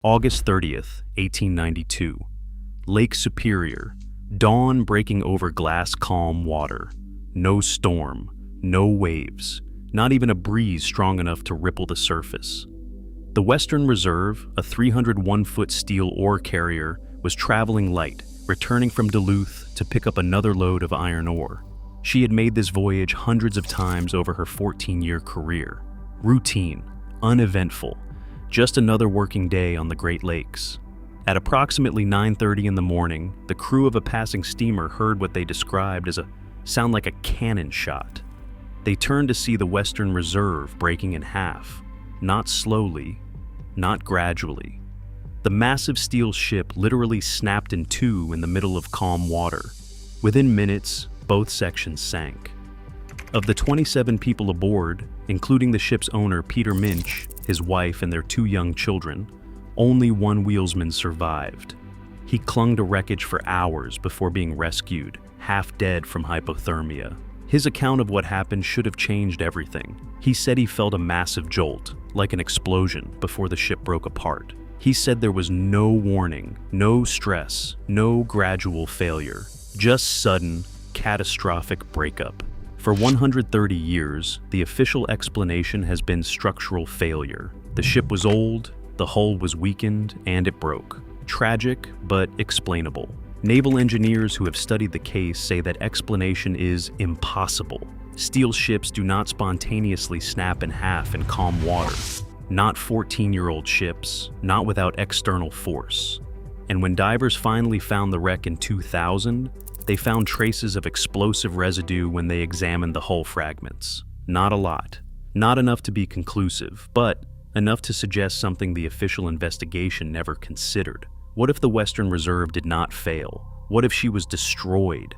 August 30th, 1892. Lake Superior. Dawn breaking over glass-calm water. No storm, no waves, not even a breeze strong enough to ripple the surface. The Western Reserve, a 301-foot steel ore carrier, was traveling light, returning from Duluth to pick up another load of iron ore. She had made this voyage hundreds of times over her 14-year career. Routine, uneventful, just another working day on the Great Lakes. At approximately 9:30 in the morning, the crew of a passing steamer heard what they described as a sound like a cannon shot. They turned to see the Western Reserve breaking in half, not slowly, not gradually. The massive steel ship literally snapped in two in the middle of calm water. Within minutes, both sections sank. Of the 27 people aboard, including the ship's owner Peter Minch, his wife, and their two young children, only one wheelsman survived. He clung to wreckage for hours before being rescued, half dead from hypothermia. His account of what happened should have changed everything. He said he felt a massive jolt, like an explosion, before the ship broke apart. He said there was no warning, no stress, no gradual failure, just sudden, catastrophic breakup. For 130 years, the official explanation has been structural failure. The ship was old, the hull was weakened, and it broke. Tragic, but explainable. Naval engineers who have studied the case say that explanation is impossible. Steel ships do not spontaneously snap in half in calm water. Not 14-year-old ships, not without external force. And when divers finally found the wreck in 2000, they found traces of explosive residue when they examined the hull fragments. Not a lot. Not enough to be conclusive, but enough to suggest something the official investigation never considered. What if the Western Reserve did not fail? What if she was destroyed?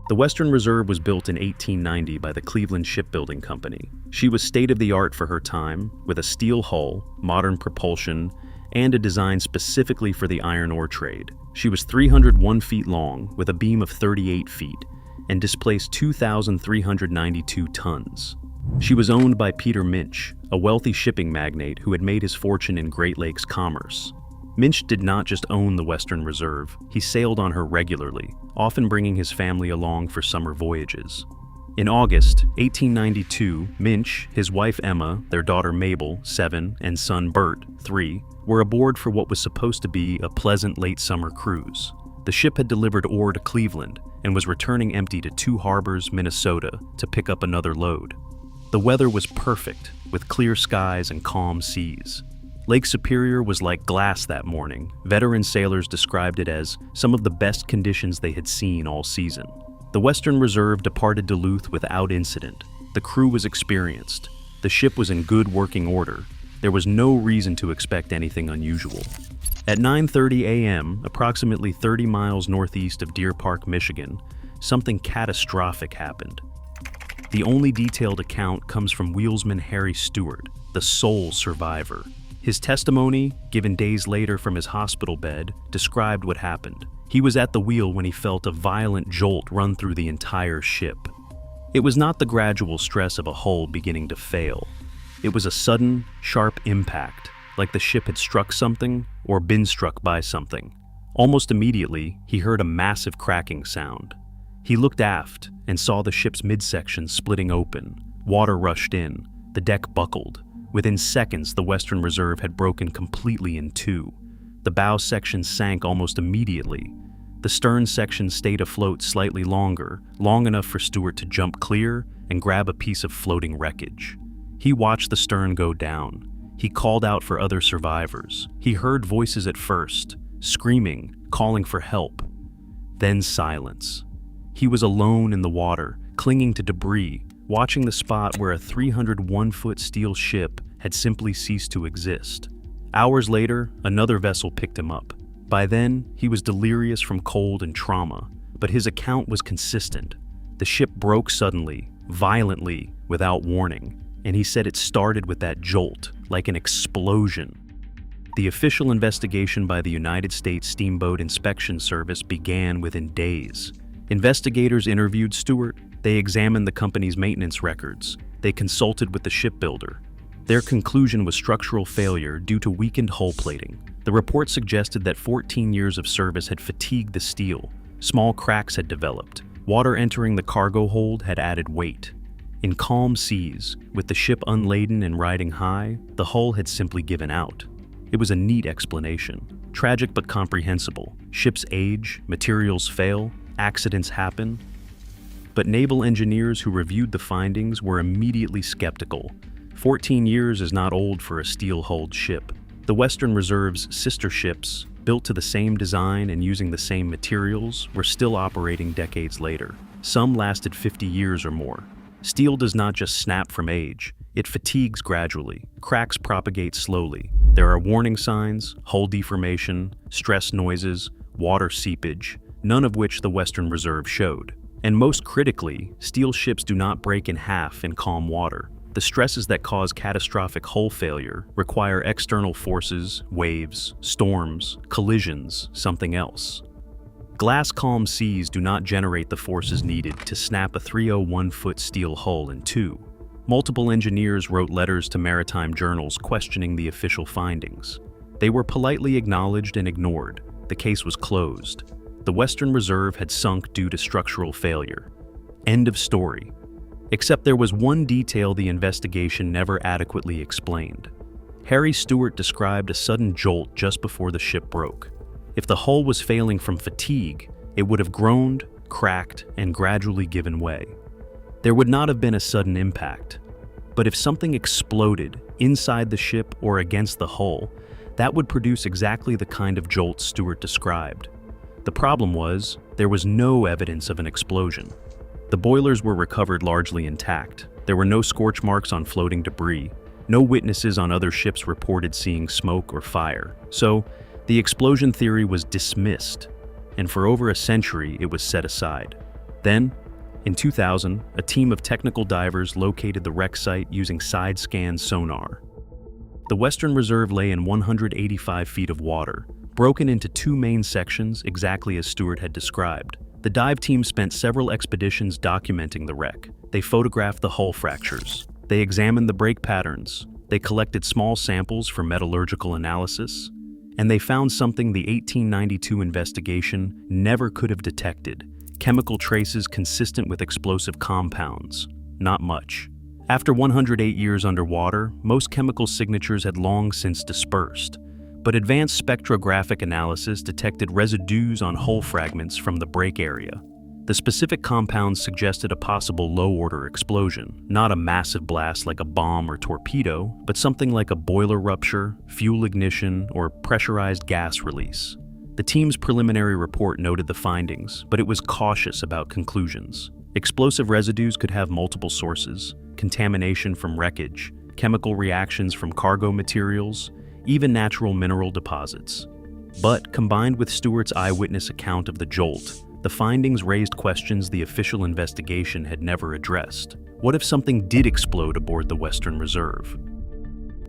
The Western Reserve was built in 1890 by the Cleveland Shipbuilding Company. She was state-of-the-art for her time, with a steel hull, modern propulsion, and a design specifically for the iron ore trade. She was 301 feet long, with a beam of 38 feet, and displaced 2,392 tons. She was owned by Peter Minch, a wealthy shipping magnate who had made his fortune in Great Lakes commerce. Minch did not just own the Western Reserve, he sailed on her regularly, often bringing his family along for summer voyages. In August 1892, Minch, his wife Emma, their daughter Mabel, 7, and son Bert, 3, were aboard for what was supposed to be a pleasant late summer cruise. The ship had delivered ore to Cleveland and was returning empty to Two Harbors, Minnesota, to pick up another load. The weather was perfect, with clear skies and calm seas. Lake Superior was like glass that morning. Veteran sailors described it as some of the best conditions they had seen all season. The Western Reserve departed Duluth without incident. The crew was experienced. The ship was in good working order. There was no reason to expect anything unusual. At 9:30 a.m., approximately 30 miles northeast of Deer Park, Michigan, something catastrophic happened. The only detailed account comes from wheelsman Harry Stewart, the sole survivor. His testimony, given days later from his hospital bed, described what happened. He was at the wheel when he felt a violent jolt run through the entire ship. It was not the gradual stress of a hull beginning to fail. It was a sudden, sharp impact, like the ship had struck something or been struck by something. Almost immediately, he heard a massive cracking sound. He looked aft and saw the ship's midsection splitting open. Water rushed in. The deck buckled. Within seconds, the Western Reserve had broken completely in two. The bow section sank almost immediately. The stern section stayed afloat slightly longer, long enough for Stewart to jump clear and grab a piece of floating wreckage. He watched the stern go down. He called out for other survivors. He heard voices at first, screaming, calling for help. Then silence. He was alone in the water, clinging to debris, watching the spot where a 301-foot steel ship had simply ceased to exist. Hours later, another vessel picked him up. By then, he was delirious from cold and trauma, but his account was consistent. The ship broke suddenly, violently, without warning, and he said it started with that jolt, like an explosion. The official investigation by the United States Steamboat Inspection Service began within days. Investigators interviewed Stewart. They examined the company's maintenance records. They consulted with the shipbuilder. Their conclusion was structural failure due to weakened hull plating. The report suggested that 14 years of service had fatigued the steel. Small cracks had developed. Water entering the cargo hold had added weight. In calm seas, with the ship unladen and riding high, the hull had simply given out. It was a neat explanation. Tragic but comprehensible. Ships age, materials fail, accidents happen. But naval engineers who reviewed the findings were immediately skeptical. 14 years is not old for a steel-hulled ship. The Western Reserve's sister ships, built to the same design and using the same materials, were still operating decades later. Some lasted 50 years or more. Steel does not just snap from age. It fatigues gradually. Cracks propagate slowly. There are warning signs, hull deformation, stress noises, water seepage, none of which the Western Reserve showed. And most critically, steel ships do not break in half in calm water. The stresses that cause catastrophic hull failure require external forces, waves, storms, collisions, something else. Glass-calm seas do not generate the forces needed to snap a 301-foot steel hull in two. Multiple engineers wrote letters to maritime journals questioning the official findings. They were politely acknowledged and ignored. The case was closed. The Western Reserve had sunk due to structural failure. End of story. Except there was one detail the investigation never adequately explained. Harry Stewart described a sudden jolt just before the ship broke. If the hull was failing from fatigue, it would have groaned, cracked, and gradually given way. There would not have been a sudden impact. But if something exploded inside the ship or against the hull, that would produce exactly the kind of jolt Stewart described. The problem was, there was no evidence of an explosion. The boilers were recovered largely intact. There were no scorch marks on floating debris. No witnesses on other ships reported seeing smoke or fire. So, the explosion theory was dismissed, and for over a century it was set aside. Then, in 2000, a team of technical divers located the wreck site using side-scan sonar. The Western Reserve lay in 185 feet of water, broken into two main sections exactly as Stewart had described. The dive team spent several expeditions documenting the wreck. They photographed the hull fractures. They examined the break patterns. They collected small samples for metallurgical analysis. And they found something the 1892 investigation never could have detected: chemical traces consistent with explosive compounds. Not much. After 108 years underwater, most chemical signatures had long since dispersed. But advanced spectrographic analysis detected residues on hull fragments from the break area. The specific compounds suggested a possible low-order explosion, not a massive blast like a bomb or torpedo, but something like a boiler rupture, fuel ignition, or pressurized gas release. The team's preliminary report noted the findings, but it was cautious about conclusions. Explosive residues could have multiple sources: contamination from wreckage, chemical reactions from cargo materials, even natural mineral deposits. But combined with Stewart's eyewitness account of the jolt, the findings raised questions the official investigation had never addressed. What if something did explode aboard the Western Reserve?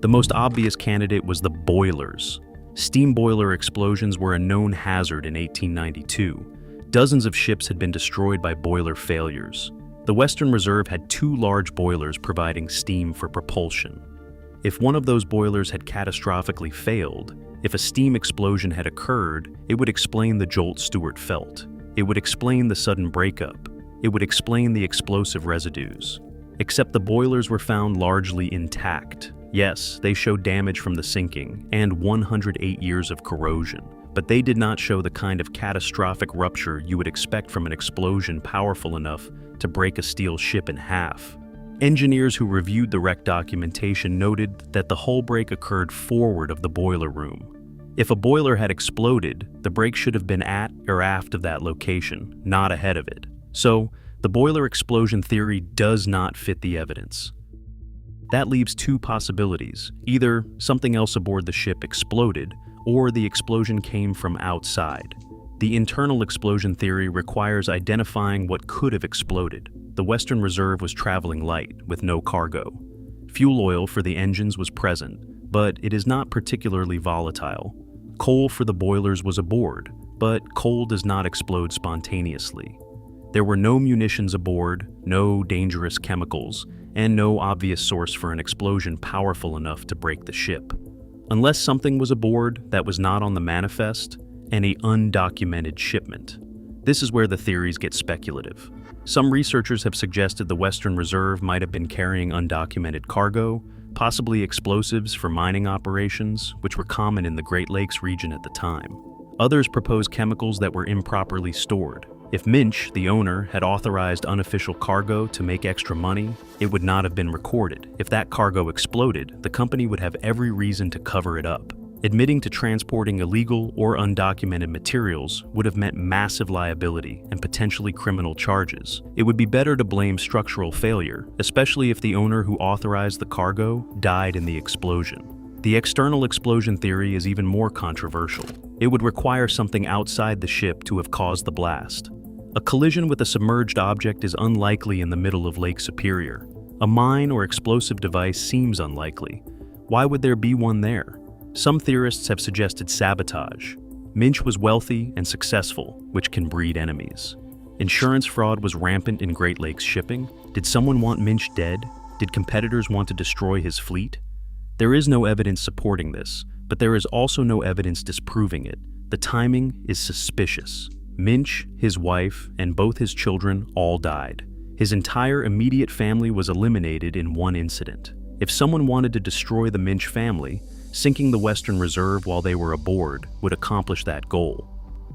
The most obvious candidate was the boilers. Steam boiler explosions were a known hazard in 1892. Dozens of ships had been destroyed by boiler failures. The Western Reserve had two large boilers providing steam for propulsion. If one of those boilers had catastrophically failed, if a steam explosion had occurred, it would explain the jolt Stewart felt. It would explain the sudden breakup. It would explain the explosive residues. Except the boilers were found largely intact. Yes, they showed damage from the sinking and 108 years of corrosion, but they did not show the kind of catastrophic rupture you would expect from an explosion powerful enough to break a steel ship in half. Engineers who reviewed the wreck documentation noted that the hull break occurred forward of the boiler room. If a boiler had exploded, the break should have been at or aft of that location, not ahead of it. So, the boiler explosion theory does not fit the evidence. That leaves two possibilities. Either something else aboard the ship exploded, or the explosion came from outside. The internal explosion theory requires identifying what could have exploded. The Western Reserve was traveling light, with no cargo. Fuel oil for the engines was present, but it is not particularly volatile. Coal for the boilers was aboard, but coal does not explode spontaneously. There were no munitions aboard, no dangerous chemicals, and no obvious source for an explosion powerful enough to break the ship. Unless something was aboard that was not on the manifest, any undocumented shipment. This is where the theories get speculative. Some researchers have suggested the Western Reserve might have been carrying undocumented cargo, possibly explosives for mining operations, which were common in the Great Lakes region at the time. Others propose chemicals that were improperly stored. If Minch, the owner, had authorized unofficial cargo to make extra money, it would not have been recorded. If that cargo exploded, the company would have every reason to cover it up. Admitting to transporting illegal or undocumented materials would have meant massive liability and potentially criminal charges. It would be better to blame structural failure, especially if the owner who authorized the cargo died in the explosion. The external explosion theory is even more controversial. It would require something outside the ship to have caused the blast. A collision with a submerged object is unlikely in the middle of Lake Superior. A mine or explosive device seems unlikely. Why would there be one there? Some theorists have suggested sabotage. Minch was wealthy and successful, which can breed enemies. Insurance fraud was rampant in Great Lakes shipping. Did someone want Minch dead? Did competitors want to destroy his fleet? There is no evidence supporting this, but there is also no evidence disproving it. The timing is suspicious. Minch, his wife, and both his children all died. His entire immediate family was eliminated in one incident. If someone wanted to destroy the Minch family, sinking the Western Reserve while they were aboard would accomplish that goal.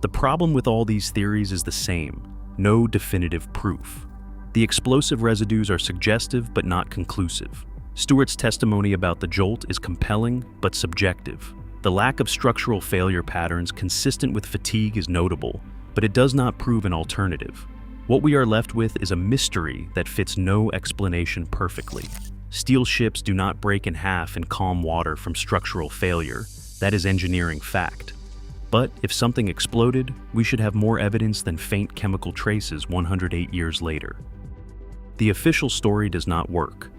The problem with all these theories is the same: no definitive proof. The explosive residues are suggestive but not conclusive. Stewart's testimony about the jolt is compelling but subjective. The lack of structural failure patterns consistent with fatigue is notable, but it does not prove an alternative. What we are left with is a mystery that fits no explanation perfectly. Steel ships do not break in half in calm water from structural failure. That is engineering fact. But if something exploded, we should have more evidence than faint chemical traces 108 years later. The official story does not work,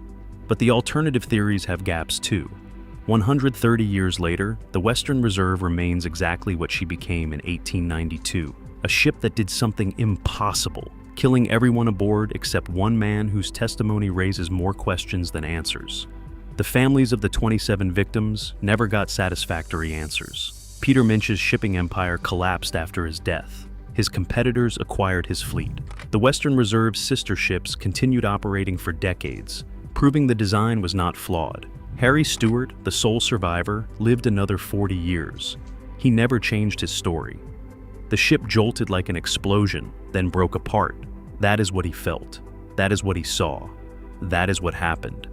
but the alternative theories have gaps too. 130 years later, the Western Reserve remains exactly what she became in 1892, a ship that did something impossible, killing everyone aboard except one man whose testimony raises more questions than answers. The families of the 27 victims never got satisfactory answers. Peter Minch's shipping empire collapsed after his death. His competitors acquired his fleet. The Western Reserve's sister ships continued operating for decades, proving the design was not flawed. Harry Stewart, the sole survivor, lived another 40 years. He never changed his story. The ship jolted like an explosion, then broke apart. That is what he felt. That is what he saw. That is what happened.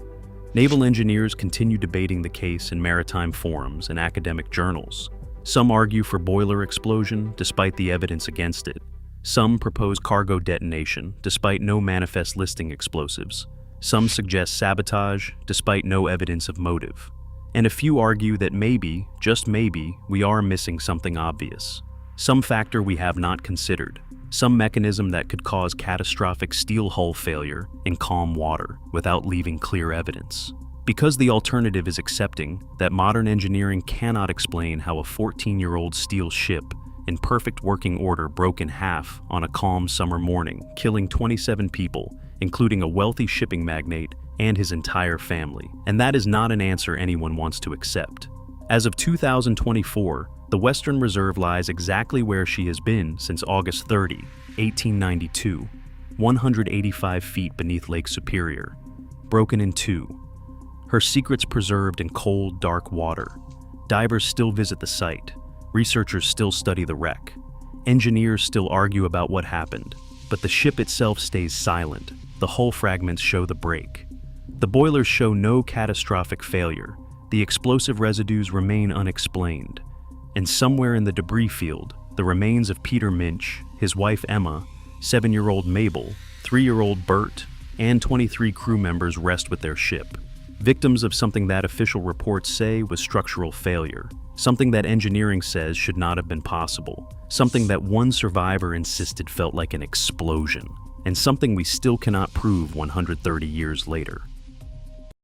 Naval engineers continue debating the case in maritime forums and academic journals. Some argue for boiler explosion, despite the evidence against it. Some propose cargo detonation, despite no manifest listing explosives. Some suggest sabotage, despite no evidence of motive. And a few argue that maybe, just maybe, we are missing something obvious. Some factor we have not considered. Some mechanism that could cause catastrophic steel hull failure in calm water without leaving clear evidence. Because the alternative is accepting that modern engineering cannot explain how a 14-year-old steel ship in perfect working order broke in half on a calm summer morning, killing 27 people, including a wealthy shipping magnate and his entire family. And that is not an answer anyone wants to accept. As of 2024, the Western Reserve lies exactly where she has been since August 30, 1892, 185 feet beneath Lake Superior, broken in two. Her secrets preserved in cold, dark water. Divers still visit the site. Researchers still study the wreck. Engineers still argue about what happened, but the ship itself stays silent. The hull fragments show the break. The boilers show no catastrophic failure. The explosive residues remain unexplained. And somewhere in the debris field, the remains of Peter Minch, his wife Emma, 7-year-old Mabel, 3-year-old Bert, and 23 crew members rest with their ship. Victims of something that official reports say was structural failure, something that engineering says should not have been possible, something that one survivor insisted felt like an explosion, and something we still cannot prove 130 years later.